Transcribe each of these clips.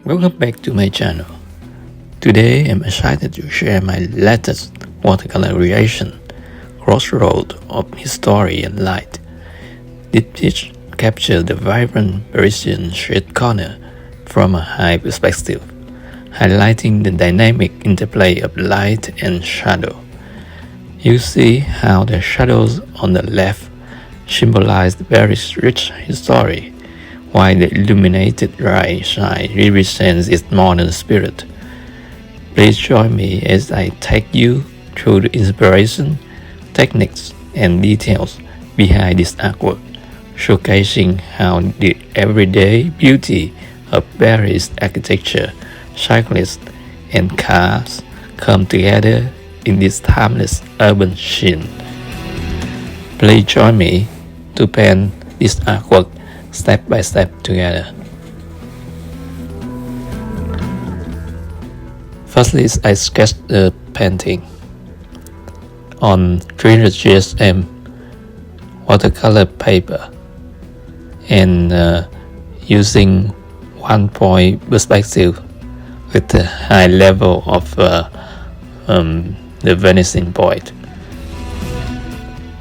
Welcome back to my channel. Today I'm excited to share my latest watercolor creation, Crossroads of History and Light. This piece captures the vibrant Parisian street corner from a high perspective, highlighting the dynamic interplay of light and shadow. You see how the shadows on the left symbolize the Paris' rich history, while the illuminated right side represents its modern spirit. Please join me as I take you through the inspiration, techniques, and details behind this artwork, showcasing how the everyday beauty of Paris architecture, cyclists, and cars come together in this timeless urban scene. Please join me to paint this artwork step by step together. Firstly, I sketched the painting on 300 GSM watercolor paper and using 1 point perspective with a high level of the vanishing point.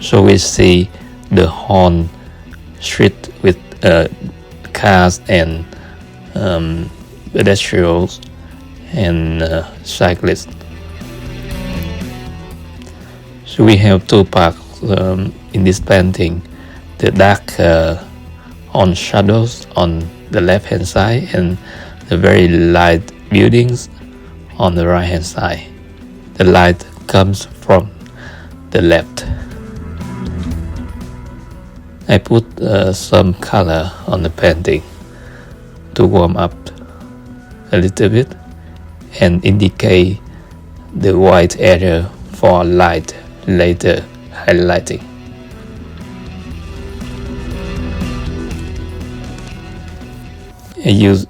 So we see the horn street with cars and pedestrians and cyclists. So we have two parts in this painting: the dark on shadows on the left hand side and the very light buildings on the right hand side. The light comes from the left. I put some color on the painting to warm up a little bit and indicate the white area for light later highlighting. I use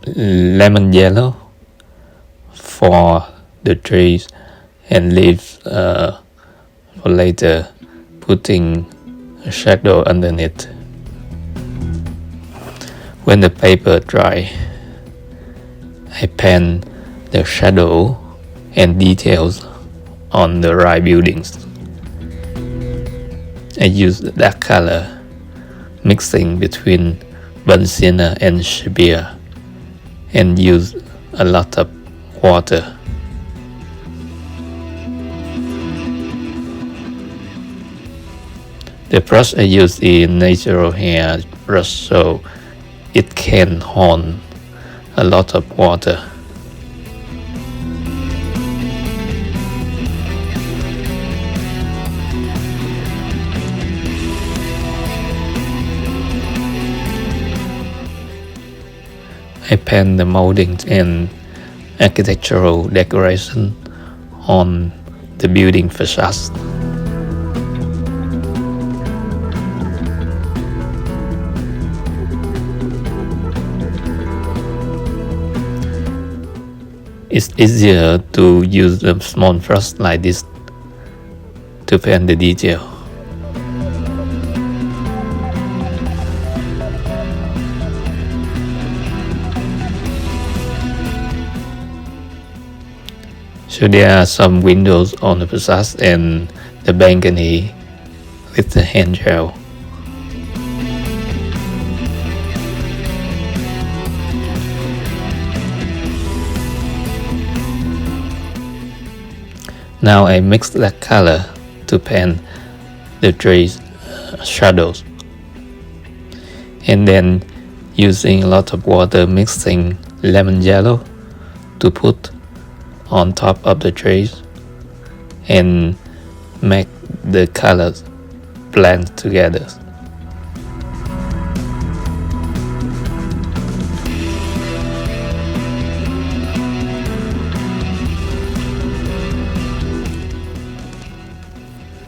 lemon yellow for the trees and leaves for later, putting a shadow underneath. When the paper dry, I paint the shadow and details on the right buildings. I use the dark color, mixing between Sienna and Shibir, and use a lot of water. The brush I use is natural hair brush, so it can hold a lot of water. I paint the moldings and architectural decoration on the building facades. It's easier to use a small brush like this to paint the detail. So there are some windows on the facade and the balcony with the handrail. Now I mix that color to paint the trees' shadows, and then using a lot of water, mixing lemon yellow to put on top of the trees and make the colors blend together.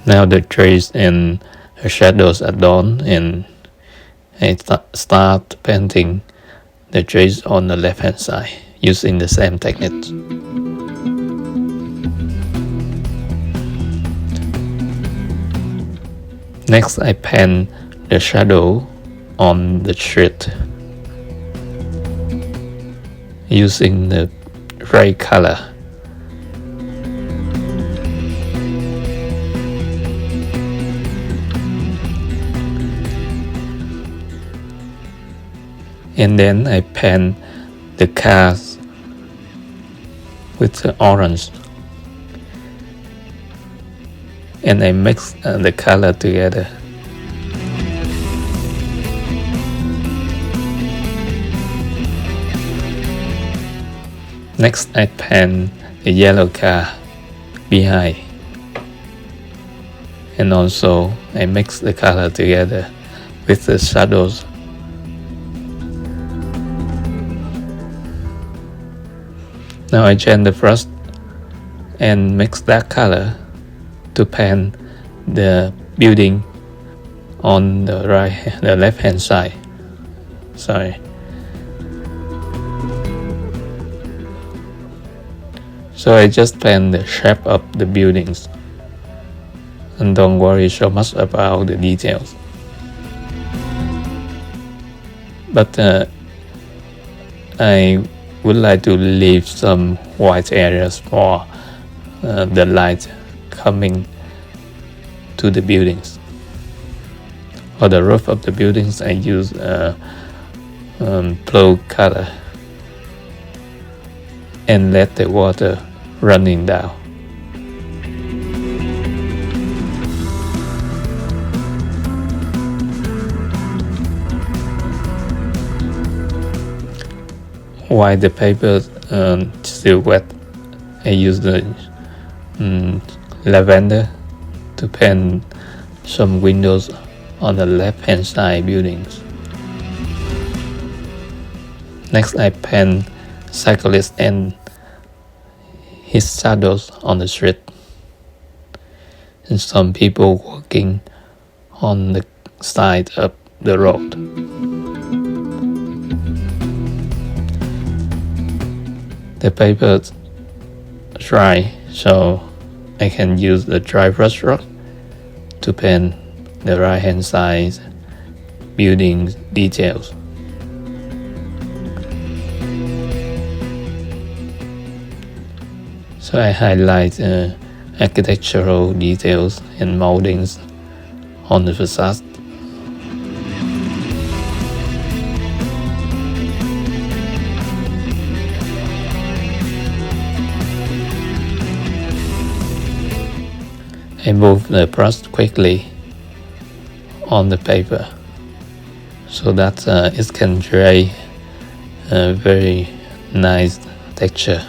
Now the trees and the shadows are done, and I start painting the trees on the left hand side using the same technique. Next, I paint the shadow on the street. using the gray color. And then I paint the cars with the orange, and I mix the color together. Next, I paint the yellow car behind, and also I mix the color together with the shadows. Now I change the brush and mix that color to paint the building on the left hand side. So I just paint the shape of the buildings and don't worry so much about the details. But I would like to leave some white areas for the light coming to the buildings. For the roof of the buildings, I use blue color and let the water running down. While the paper still wet, I use the lavender to paint some windows on the left hand side buildings. Next, I paint cyclists and his shadows on the street, and some people walking on the side of the road. The paper dry, so I can use the dry brush stroke to paint the right hand side building details. So I highlight architectural details and moldings on the facade. I move the brush quickly on the paper so that it can create a very nice texture.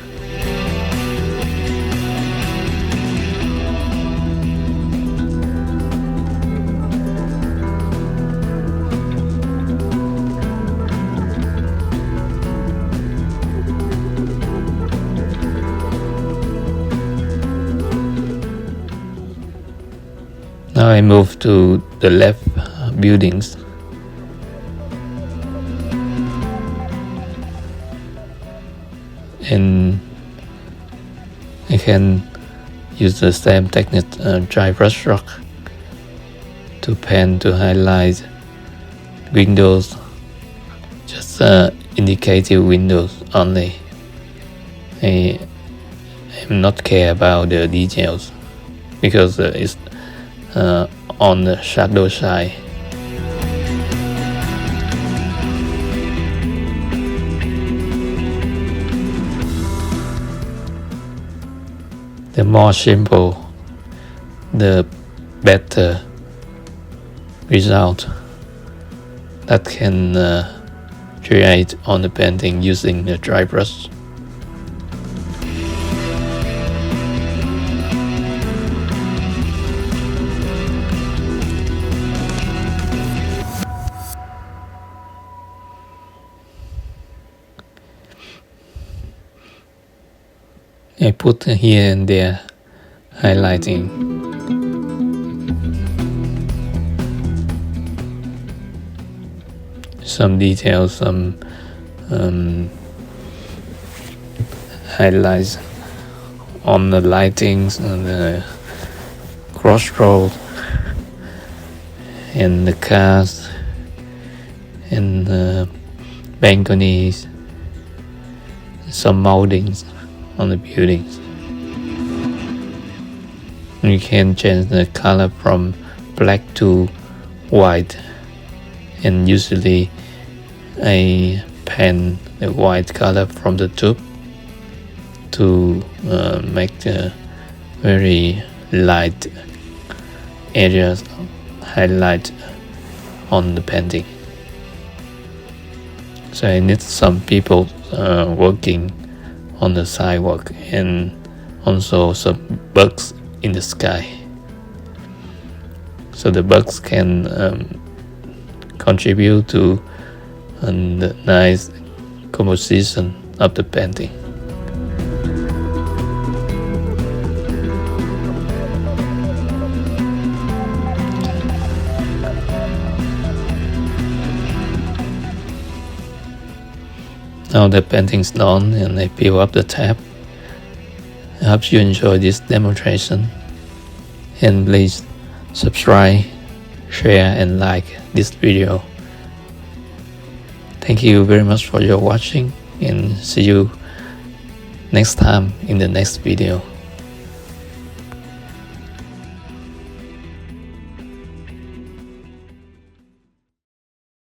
Now I move to the left buildings. And I can use the same technique, dry brush stroke, to paint to highlight windows, just indicative windows only. I am not care about the details because it's on the shadow side. The more simple, the better result that can create on the painting using the dry brush. I put here and there highlighting. Some details, some highlights on the lightings and the crossroads and the cars and the balconies some moldings on the buildings. You can change the color from black to white, and usually I paint the white color from the tube to make the very light areas highlight on the painting. So I need some people working on the sidewalk, and also some bugs in the sky, so the bugs can contribute to the nice composition of the painting. Now the painting's done and I peel up the tab. I hope you enjoy this demonstration, and please subscribe, share and like this video. Thank you very much for your watching, and see you next time in the next video.